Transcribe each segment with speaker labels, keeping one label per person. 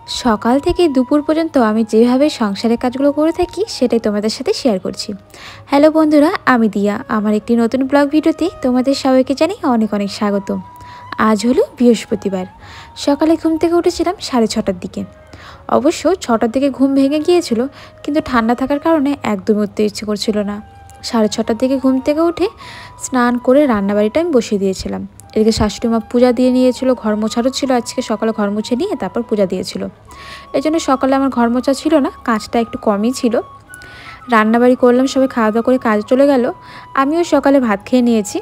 Speaker 1: সকাল থেকে দুপুর পর্যন্ত আমি যেভাবে সংসারের কাজগুলো করে থাকি সেটাই তোমাদের সাথে শেয়ার করছি। হ্যালো বন্ধুরা, আমি দিয়া। আমার একটি নতুন ব্লগ ভিডিওতে তোমাদের সবাইকে জানাই অনেক অনেক স্বাগত। আজ হলো বৃহস্পতিবার। সকালে ঘুম থেকে উঠেছিলাম 6:30টার দিকে। অবশ্য 6টার দিকে ঘুম ভেঙে গিয়েছিল, কিন্তু ঠান্ডা থাকার কারণে একদমই উঠতে ইচ্ছে করছিল না। 6:30টার দিকে ঘুম থেকে উঠে স্নান করে রান্নাবাড়িটা আমি বসিয়ে দিয়েছিলাম। এদিকে শাশুড়ি মা পূজা দিয়ে নিয়েছিল, ঘর মোছারও ছিল, আজকে সকালে ঘর মুছে নিয়ে তারপর পূজা দিয়েছিল। এই জন্য সকালে আমার ঘর মোছা ছিল না, কাজটা একটু কমই ছিল। রান্নাবাড়ি করলাম, সবাই খাওয়া দাওয়া করে কাজে চলে গেল। আমিও সকালে ভাত খেয়ে নিয়েছি।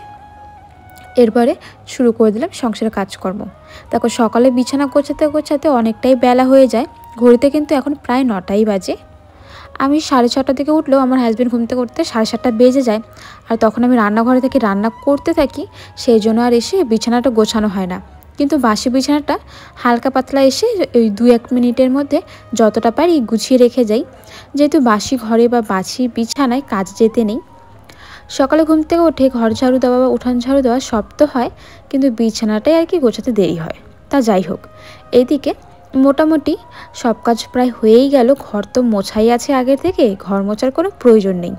Speaker 1: এরপরে শুরু করে দিলাম সংসারের কাজকর্ম। দেখো, সকালে বিছানা গোছাতে গোছাতে অনেকটাই বেলা হয়ে যায়। ঘড়িতে কিন্তু এখন প্রায় 9টাই বাজে। আমি 6:30টার দিকে উঠলেও আমার হাজব্যান্ড ঘুম থেকে উঠতে 7:30টা বেজে যায়। আর তখন আমি রান্নাঘরে থেকে রান্না করতে থাকি, সেই জন্য আর এসে বিছানাটা গোছানো হয় না। কিন্তু বাসি বিছানাটা হালকা পাতলা এসে ওই 2-1 মিনিটের মধ্যে যতটা পারি গুছিয়ে রেখে যাই, যেহেতু বাসি ঘরে বা বাসি বিছানায় কাজ যেতে নেই। সকালে ঘুম থেকে উঠে ঘর ঝাড়ু দেওয়া বা উঠান ঝাড়ু দেওয়া সব তো হয়, কিন্তু বিছানাটাই আর কি গোছাতে দেরি হয়। তা যাই হোক, এইদিকে মোটামুটি সব কাজ প্রায় হয়েই গেল। ঘর তো মোছাই আছে আগের থেকে, ঘর মোছার কোনো প্রয়োজন নেই।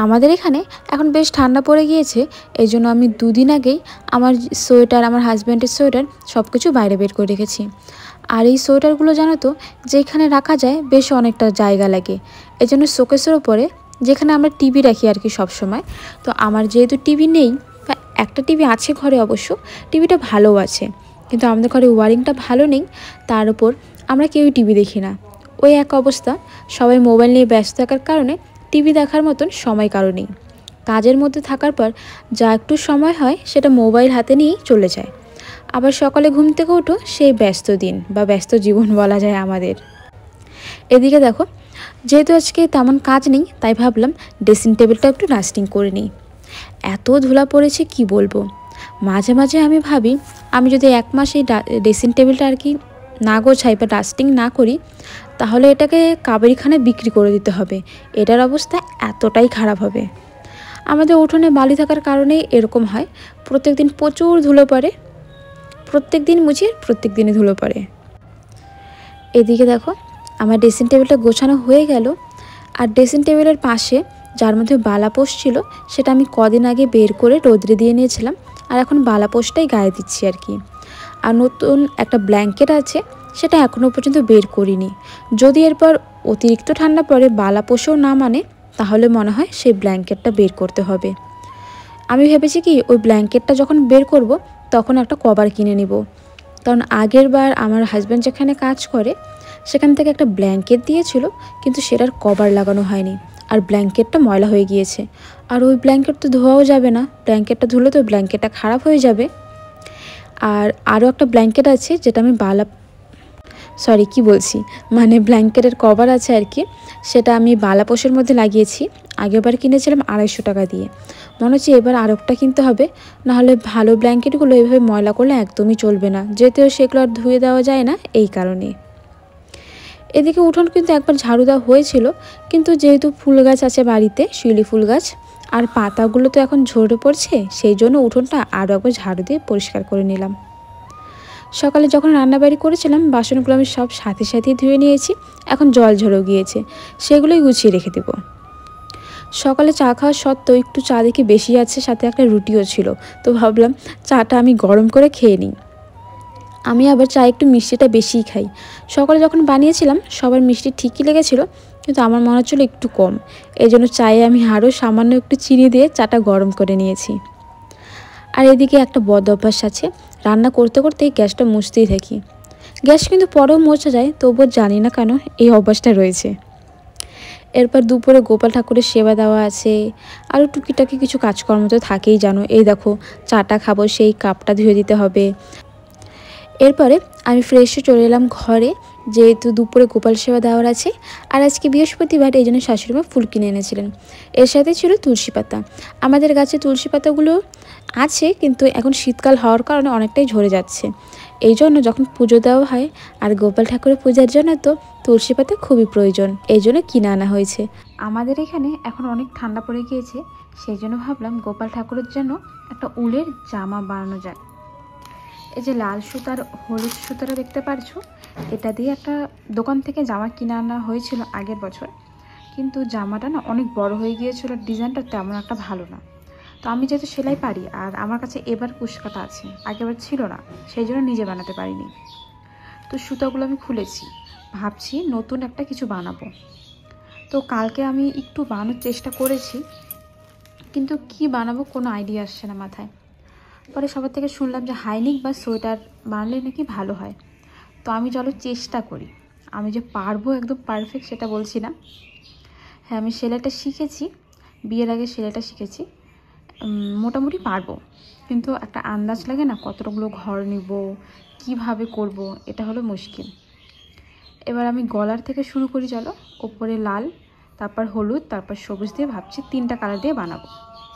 Speaker 1: আমাদের এখানে এখন বেশ ঠান্ডা পড়ে গিয়েছে, এই জন্য আমি 2 দিন আগেই আমার সোয়েটার, আমার হাজব্যান্ডের সোয়েটার সব কিছু বাইরে বের করে রেখেছি। আর এই সোয়েটারগুলো জানো তো, যেখানে রাখা যায় বেশ অনেকটা জায়গা লাগে। এই জন্য শোকেসের ওপরে, যেখানে আমরা টিভি রাখি আর কি সবসময়, তো আমার যেহেতু টিভি নেই, বা একটা টিভি আছে ঘরে, অবশ্য টিভিটা ভালো আছে, কিন্তু আমাদের ঘরে ওয়ারিংটা ভালো নেই। তার উপর আমরা কেউই টিভি দেখি না। ওই এক অবস্থা, সবাই মোবাইল নিয়ে ব্যস্ত থাকার কারণে টিভি দেখার মতন সময় কারো নেই। কাজের মধ্যে থাকার পর যা একটু সময় হয় সেটা মোবাইল হাতে নিয়েই চলে যায়। আবার সকালে ঘুম থেকে উঠো, সেই ব্যস্ত দিন বা ব্যস্ত জীবন বলা যায় আমাদের। এদিকে দেখো, যেহেতু আজকে তেমন কাজ নেই, তাই ভাবলাম ড্রেসিং টেবিলটা একটু ডাস্টিং করে নিই। এত ধুলা পড়েছে কি বলবো। মাঝে মাঝে আমি ভাবি, আমি যদি 1 মাস এই ড্রেসিং টেবিলটা আর কি না গোছাই বা ডাস্টিং না করি, তাহলে এটাকে কাবেরীখানায় বিক্রি করে দিতে হবে। এটার অবস্থা এতটাই খারাপ হবে। আমাদের উঠোনে বালি থাকার কারণেই এরকম হয়। প্রত্যেক দিন প্রচুর ধুলো পড়ে, প্রত্যেক দিন মুছি, প্রত্যেক দিনই ধুলো পড়ে। এদিকে দেখো, আমার ড্রেসিং টেবিলটা গোছানো হয়ে গেল। আর ড্রেসিং টেবিলের পাশে যার মধ্যে বালাপোষ ছিল, সেটা আমি কদিন আগে বের করে রোদ্রে দিয়ে নিয়েছিলাম, আর এখন বালাপোষটাই গায়ে দিচ্ছি আর কি। আর নতুন একটা ব্ল্যাঙ্কেট আছে, সেটা এখনও পর্যন্ত বের করিনি। যদি এরপর অতিরিক্ত ঠান্ডা পড়ে, বালাপোষও না মানে, তাহলে মনে হয় সেই ব্ল্যাঙ্কেটটা বের করতে হবে। আমি ভেবেছি কি, ওই ব্ল্যাঙ্কেটটা যখন বের করব তখন একটা কভার কিনে নিব। কারণ আগের বার আমার হাজব্যান্ড যেখানে কাজ করে, সেখান থেকে একটা ব্ল্যাঙ্কেট দিয়েছিল, কিন্তু সেটার কভার লাগানো হয়নি, আর ব্ল্যাঙ্কেটটা ময়লা হয়ে গিয়েছে। আর ওই ব্ল্যাঙ্কেট তো ধোয়াও যাবে না, ব্ল্যাঙ্কেটটা ধুলে তো ব্ল্যাঙ্কেটটা খারাপ হয়ে যাবে। আর আরও একটা ব্ল্যাঙ্কেট আছে, যেটা আমি মানে ব্ল্যাঙ্কেটের কভার আছে আর কি, সেটা আমি বালাপোষের মধ্যে লাগিয়েছি। আগেরবার কিনেছিলাম 250 টাকা দিয়ে। মনে হচ্ছে এবার আরেকটা কিনতে হবে, নাহলে ভালো ব্ল্যাঙ্কেটগুলো এইভাবে ময়লা করলে একদমই চলবে না, যেহেতু সেগুলো আর ধুয়ে দেওয়া যায় না এই কারণে। এদিকে উঠোন কিন্তু একবার ঝাড়ু দেওয়া হয়েছিল, কিন্তু যেহেতু ফুল গাছ আছে বাড়িতে, শিউলি ফুল গাছ, আর পাতাগুলো তো এখন ঝরে পড়ছে, সেই জন্য উঠোনটা আরও একবার ঝাড়ু দিয়ে পরিষ্কার করে নিলাম। সকালে যখন রান্নাবাড়ি করেছিলাম, বাসনগুলো আমি সব সাথে সাথেই ধুয়ে নিয়েছি। এখন জল ঝরেও গিয়েছে, সেগুলোই গুছিয়ে রেখে দেব। সকালে চা খাওয়ার সত্ত্বেও একটু চা দেখে বেশি আছে, সাথে একটা রুটিও ছিল, তো ভাবলাম চাটা আমি গরম করে খেয়ে নিই। আমি আবার চা একটু মিষ্টিটা বেশিই খাই। সকালে যখন বানিয়েছিলাম সবার মিষ্টি ঠিকই লেগেছিল, কিন্তু আমার মনে হচ্ছিল একটু কম। এই জন্য চায়ে আমি আরও সামান্য একটু চিনি দিয়ে চাটা গরম করে নিয়েছি। আর এদিকে একটা বদ অভ্যাস আছে, রান্না করতে করতেই গ্যাসটা মুছতেই থাকি। গ্যাস কিন্তু পরেও মোছা যায়, তবুও জানি না কেন এই অভ্যাসটা রয়েছে। এরপর দুপুরে গোপাল ঠাকুরের সেবা দেওয়া আছে, আরও টুকিটাকি কিছু কাজকর্ম তো থাকেই জানো। এই দেখো, চাটা খাবো, সেই কাপটা ধুয়ে দিতে হবে। এরপরে আমি ফ্রেশে চলে এলাম ঘরে, যেহেতু দুপুরে গোপাল সেবা দেওয়ার আছে। আর আজকে বৃহস্পতিবার, এই জন্য শাশুড়িমা ফুল কিনে এনেছিলেন। এর সাথে ছিল তুলসী পাতা। আমাদের গাছে তুলসী পাতাগুলো আছে, কিন্তু এখন শীতকাল হওয়ার কারণে অনেকটাই ঝরে যাচ্ছে। এই জন্য যখন পুজো দেওয়া হয় আর গোপাল ঠাকুরের পূজার জন্য তো তুলসী পাতা খুবই প্রয়োজন, এই জন্য কিনে আনা হয়েছে। আমাদের এখানে এখন অনেক ঠান্ডা পড়ে গিয়েছে, সেই জন্য ভাবলাম গোপাল ঠাকুরের জন্য একটা উলের জামা বানানো যায়। এই যে লাল সুতার হলুদ সুতাটা দেখতে পারছো, এটা দিয়ে একটা দোকান থেকে জামা কিনে আনা হয়েছিল আগের বছর, কিন্তু জামাটা না অনেক বড় হয়ে গিয়েছিল, ডিজাইনটা তেমন একটা ভালো না। তো আমি যেহেতু সেলাই পারি আর আমার কাছে এবার কুশকাটা আছে, আগেবার ছিল না, সেই জন্য নিজে বানাতে পারিনি। তো সুতাগুলো আমি খুলেছি, ভাবছি নতুন একটা কিছু বানাবো। তো কালকে আমি একটু বানানোর চেষ্টা করেছি, কিন্তু কি বানাবো কোনো আইডিয়া আসছে না মাথায়। পরে সবার থেকে শুনলাম যে হাইনিক বা সোয়েটার বানালে নাকি ভালো হয়। তো আমি চলো চেষ্টা করি। আমি যে পারবো একদম পারফেক্ট সেটা বলছি না। হ্যাঁ, আমি সেলাইটা শিখেছি, বিয়ের আগে সেলাইটা শিখেছি, মোটামুটি পারবো। কিন্তু একটা আন্দাজ লাগে না, কতগুলো ঘর নিব, কিভাবে করব, এটা হলো মুশকিল। এবার আমি গলার থেকে শুরু করি, চলো। ওপরে লাল, তারপর হলুদ, তারপর সবুজ দিয়ে ভাবছি 3টা কালার দিয়ে বানাবো।